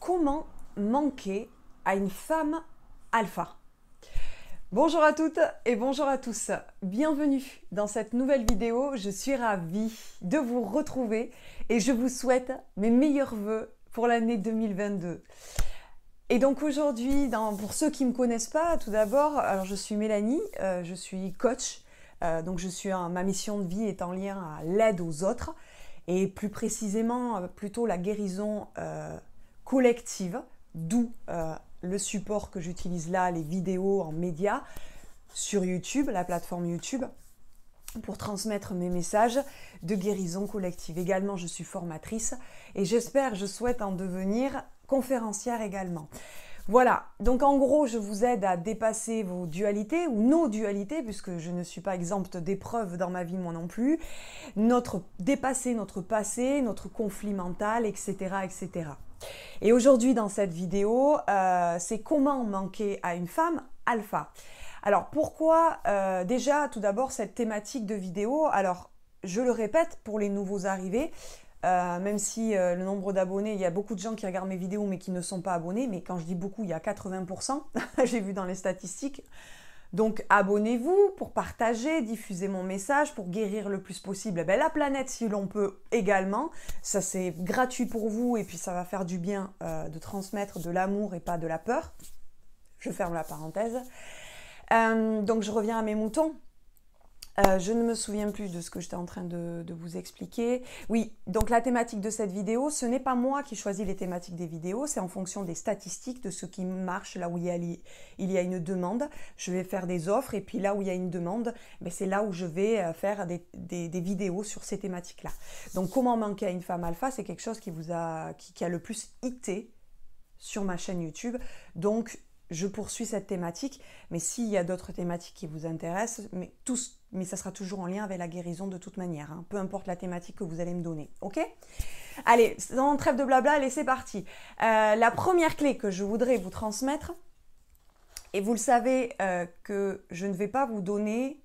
comment manquer à une femme alpha? Bonjour à toutes et bonjour à tous. Bienvenue dans cette nouvelle vidéo. Je suis ravie de vous retrouver et je vous souhaite mes meilleurs vœux pour l'année 2022. Et donc aujourd'hui, pour ceux qui ne me connaissent pas, tout d'abord, alors je suis Mélanie, je suis coach. Donc ma mission de vie est en lien à l'aide aux autres et plus précisément plutôt la guérison collective, d'où le support que j'utilise là, les vidéos en médias sur YouTube, la plateforme YouTube, pour transmettre mes messages de guérison collective. Également, je suis formatrice et je souhaite en devenir conférencière également. Voilà, donc en gros, je vous aide à dépasser vos dualités ou nos dualités, puisque je ne suis pas exempte d'épreuves dans ma vie, moi non plus, dépasser notre passé, notre conflit mental, etc. etc. Et aujourd'hui, dans cette vidéo, c'est comment manquer à une femme alpha. Alors pourquoi déjà, tout d'abord, cette thématique de vidéo? Alors, je le répète pour les nouveaux arrivés, même si le nombre d'abonnés, il y a beaucoup de gens qui regardent mes vidéos mais qui ne sont pas abonnés, mais quand je dis beaucoup, il y a 80%, j'ai vu dans les statistiques. Donc abonnez-vous pour partager, diffuser mon message, pour guérir le plus possible la planète si l'on peut également. Ça c'est gratuit pour vous et puis ça va faire du bien de transmettre de l'amour et pas de la peur. Je ferme la parenthèse. Donc je reviens à mes moutons. Je ne me souviens plus de ce que j'étais en train de vous expliquer. Oui, donc la thématique de cette vidéo, ce n'est pas moi qui choisis les thématiques des vidéos, c'est en fonction des statistiques, de ce qui marche, là où il y a une demande. Je vais faire des offres et puis là où il y a une demande, c'est là où je vais faire des vidéos sur ces thématiques-là. Donc comment manquer à une femme alpha, c'est quelque chose qui a le plus hité sur ma chaîne YouTube. Donc je poursuis cette thématique, mais s'il y a d'autres thématiques qui vous intéressent, mais ça sera toujours en lien avec la guérison de toute manière, hein, peu importe la thématique que vous allez me donner, ok? Allez, sans trêve de blabla, allez, c'est parti. La première clé que je voudrais vous transmettre, et vous le savez que je ne vais pas vous donner,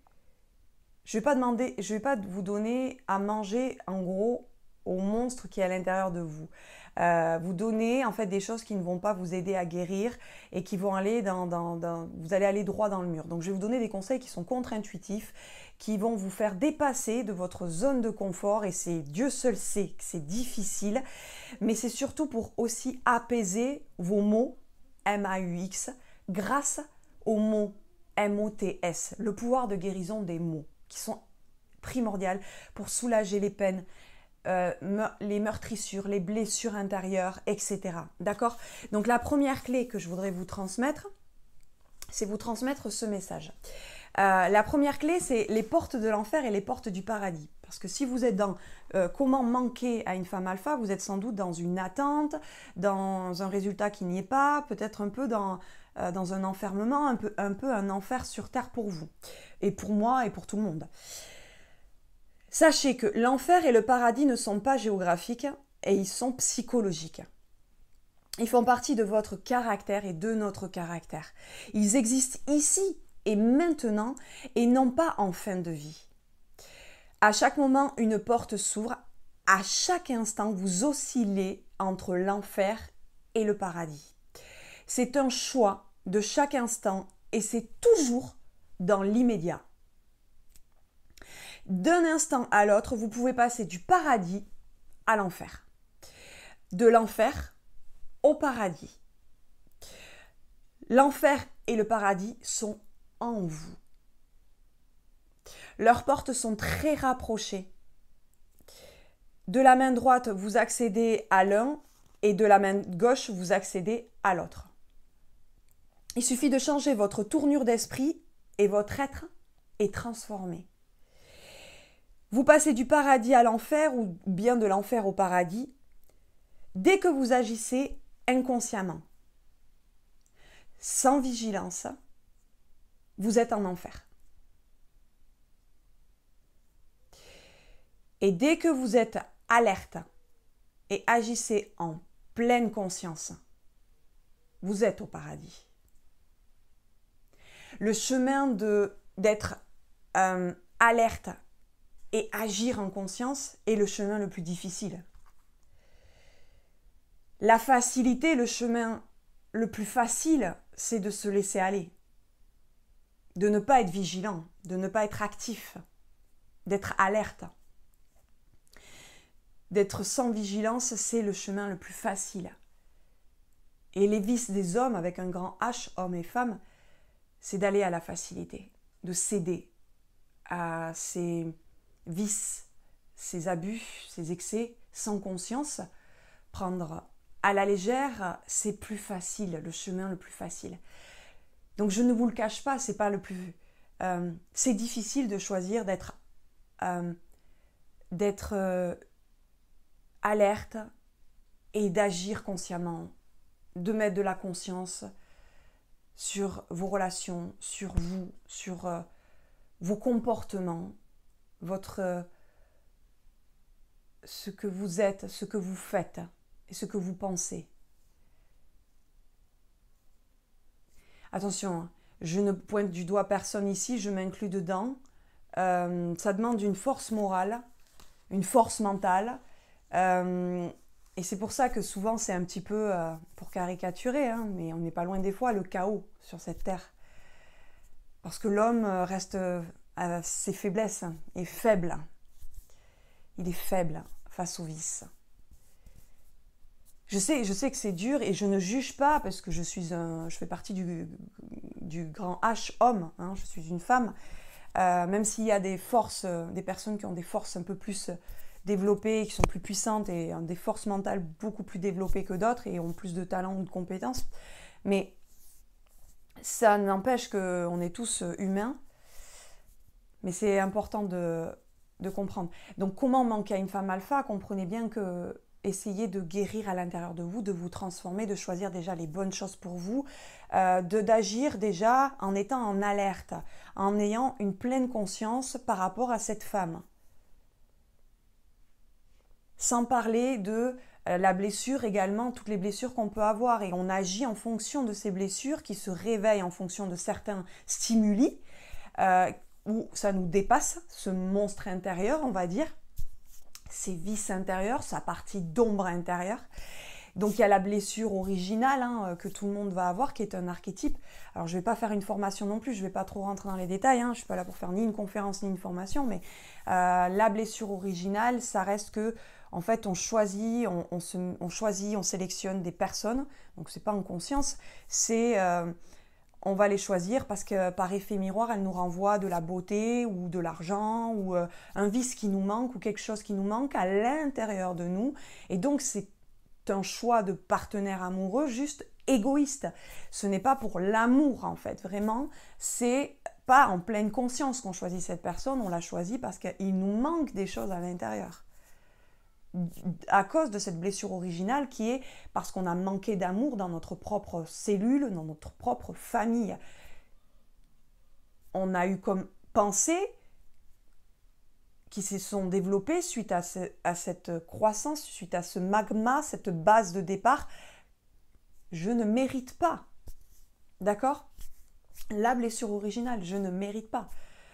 je vais pas vous donner à manger, en gros, au monstre qui est à l'intérieur de vous. Vous donner en fait des choses qui ne vont pas vous aider à guérir et qui vont aller vous allez aller droit dans le mur. Donc je vais vous donner des conseils qui sont contre-intuitifs, qui vont vous faire dépasser de votre zone de confort et Dieu seul sait que c'est difficile, mais c'est surtout pour aussi apaiser vos maux M-A-U-X grâce aux mots M-O-T-S, le pouvoir de guérison des mots qui sont primordiaux pour soulager les peines, les meurtrissures, les blessures intérieures, etc. D'accord? Donc la première clé que je voudrais vous transmettre, c'est vous transmettre ce message. La première clé, c'est les portes de l'enfer et les portes du paradis. Parce que si vous êtes dans comment manquer à une femme alpha, vous êtes sans doute dans une attente, dans un résultat qui n'y est pas, peut-être un peu dans un enfermement, un peu un enfer sur terre pour vous. Et pour moi et pour tout le monde. Sachez que l'enfer et le paradis ne sont pas géographiques et ils sont psychologiques. Ils font partie de votre caractère et de notre caractère. Ils existent ici et maintenant et non pas en fin de vie. À chaque moment, une porte s'ouvre. À chaque instant, vous oscillez entre l'enfer et le paradis. C'est un choix de chaque instant et c'est toujours dans l'immédiat. D'un instant à l'autre, vous pouvez passer du paradis à l'enfer. De l'enfer au paradis. L'enfer et le paradis sont en vous. Leurs portes sont très rapprochées. De la main droite, vous accédez à l'un et de la main gauche, vous accédez à l'autre. Il suffit de changer votre tournure d'esprit et votre être est transformé. Vous passez du paradis à l'enfer ou bien de l'enfer au paradis dès que vous agissez inconsciemment. Sans vigilance, vous êtes en enfer. Et dès que vous êtes alerte et agissez en pleine conscience, vous êtes au paradis. Le chemin d'être alerte et agir en conscience est le chemin le plus difficile. La facilité, le chemin le plus facile, c'est de se laisser aller, de ne pas être vigilant, de ne pas être actif, d'être alerte. D'être sans vigilance, c'est le chemin le plus facile. Et les vices des hommes, avec un grand H, hommes et femmes, c'est d'aller à la facilité, de céder à ces vices, ces abus, ces excès, sans conscience. Prendre à la légère, c'est plus facile, le chemin le plus facile. Donc je ne vous le cache pas, c'est pas le plus... c'est difficile de choisir d'être alerte et d'agir consciemment, de mettre de la conscience sur vos relations, sur vous, sur vos comportements, ce que vous êtes, ce que vous faites et ce que vous pensez. Attention, je ne pointe du doigt personne ici, je m'inclus dedans. Ça demande une force morale, une force mentale. Et c'est pour ça que souvent c'est un petit peu, pour caricaturer, hein, mais on n'est pas loin des fois, le chaos sur cette terre. Parce que l'homme reste à ses faiblesses, est faible. Il est faible face aux vices. Je sais que c'est dur et je ne juge pas parce que je fais partie du grand H homme, hein, je suis une femme. Même s'il y a des forces, des personnes qui ont des forces un peu plus développées, qui sont plus puissantes et ont des forces mentales beaucoup plus développées que d'autres et ont plus de talent ou de compétences. Mais ça n'empêche qu'on est tous humains. Mais c'est important de comprendre. Donc comment manquer à une femme alpha? Comprenez bien que essayez de guérir à l'intérieur de vous, de vous transformer, de choisir déjà les bonnes choses pour vous, d'agir déjà en étant en alerte, en ayant une pleine conscience par rapport à cette femme. Sans parler de la blessure également, toutes les blessures qu'on peut avoir. Et on agit en fonction de ces blessures qui se réveillent en fonction de certains stimuli où ça nous dépasse, ce monstre intérieur, on va dire, ces vices intérieurs, sa partie d'ombre intérieure. Donc il y a la blessure originale hein, que tout le monde va avoir, qui est un archétype. Alors je ne vais pas faire une formation non plus, je ne vais pas trop rentrer dans les détails, hein, je ne suis pas là pour faire ni une conférence ni une formation, mais la blessure originale, ça reste que, en fait, on choisit, on sélectionne des personnes, donc c'est pas en conscience, c'est... on va les choisir parce que par effet miroir, elles nous renvoient de la beauté ou de l'argent ou un vice qui nous manque ou quelque chose qui nous manque à l'intérieur de nous. Et donc, c'est un choix de partenaire amoureux juste égoïste. Ce n'est pas pour l'amour, en fait. Vraiment, c'est pas en pleine conscience qu'on choisit cette personne. On la choisit parce qu'il nous manque des choses à l'intérieur. À cause de cette blessure originale qui est parce qu'on a manqué d'amour dans notre propre cellule, dans notre propre famille. On a eu comme pensée qui se sont développées suite à cette croissance, suite à ce magma, cette base de départ. Je ne mérite pas. D'accord? La blessure originale, je ne mérite pas.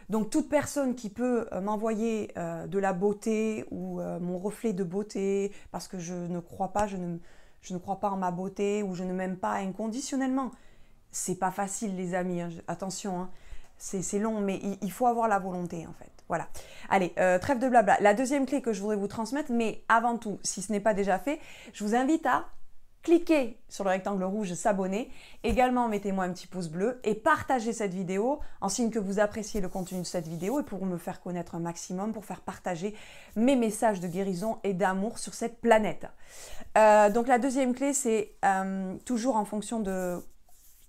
Donc toute personne qui peut m'envoyer de la beauté ou mon reflet de beauté parce que je ne crois pas, je ne crois pas en ma beauté ou je ne m'aime pas inconditionnellement. C'est pas facile les amis, hein, attention, hein, c'est long mais il faut avoir la volonté en fait. Voilà. Allez, trêve de blabla. La deuxième clé que je voudrais vous transmettre, mais avant tout, si ce n'est pas déjà fait, je vous invite à cliquez sur le rectangle rouge s'abonner, également mettez-moi un petit pouce bleu et partagez cette vidéo en signe que vous appréciez le contenu de cette vidéo et pour me faire connaître un maximum, pour faire partager mes messages de guérison et d'amour sur cette planète. Donc la deuxième clé, c'est toujours en fonction de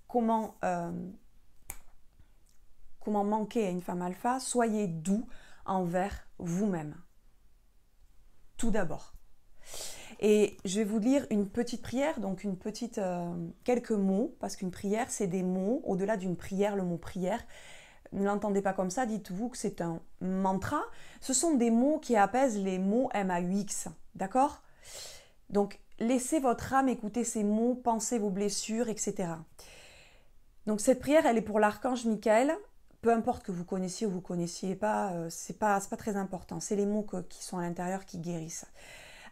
comment manquer à une femme alpha, soyez doux envers vous-même. Tout d'abord. Et je vais vous lire une petite prière, donc quelques mots, parce qu'une prière, c'est des mots. Au-delà d'une prière, le mot prière, ne l'entendez pas comme ça, dites-vous que c'est un mantra. Ce sont des mots qui apaisent les mots MAUX, d'accord? Donc, laissez votre âme écouter ces mots, pensez vos blessures, etc. Donc, cette prière, elle est pour l'archange Michael. Peu importe que vous connaissiez ou vous ne connaissiez pas, c'est pas très important. C'est les mots qui sont à l'intérieur qui guérissent.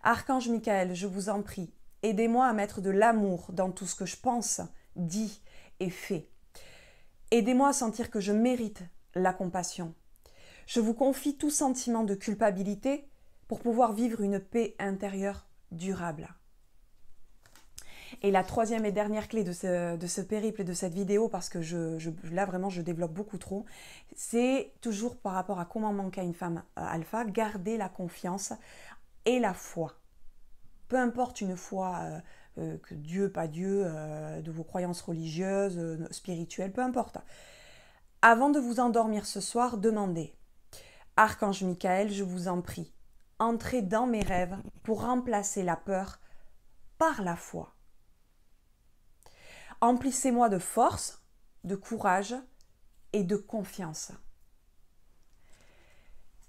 Archange Michael, je vous en prie, Aidez-moi à mettre de l'amour dans tout ce que je pense, dis et fais. Aidez-moi à sentir que je mérite la compassion. Je vous confie tout sentiment de culpabilité pour pouvoir vivre une paix intérieure durable. Et la troisième et dernière clé de ce périple et de cette vidéo, parce que là vraiment je développe beaucoup trop, c'est toujours par rapport à comment manquer à une femme alpha, garder la confiance et la foi. Peu importe une foi, que Dieu, pas Dieu, de vos croyances religieuses, spirituelles, peu importe. Avant de vous endormir ce soir, demandez « Archange Michael, je vous en prie, entrez dans mes rêves pour remplacer la peur par la foi. Emplissez-moi de force, de courage et de confiance. »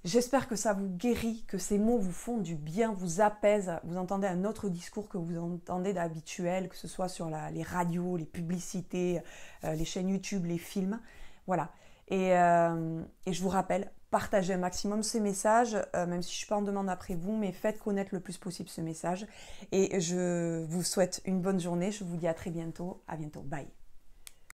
J'espère que ça vous guérit, que ces mots vous font du bien, vous apaisent. Vous entendez un autre discours que vous entendez d'habituel, que ce soit sur les radios, les publicités, les chaînes YouTube, les films. Voilà. Et je vous rappelle, partagez un maximum ces messages, même si je ne suis pas en demande après vous, mais faites connaître le plus possible ce message. Et je vous souhaite une bonne journée. Je vous dis à très bientôt. À bientôt. Bye.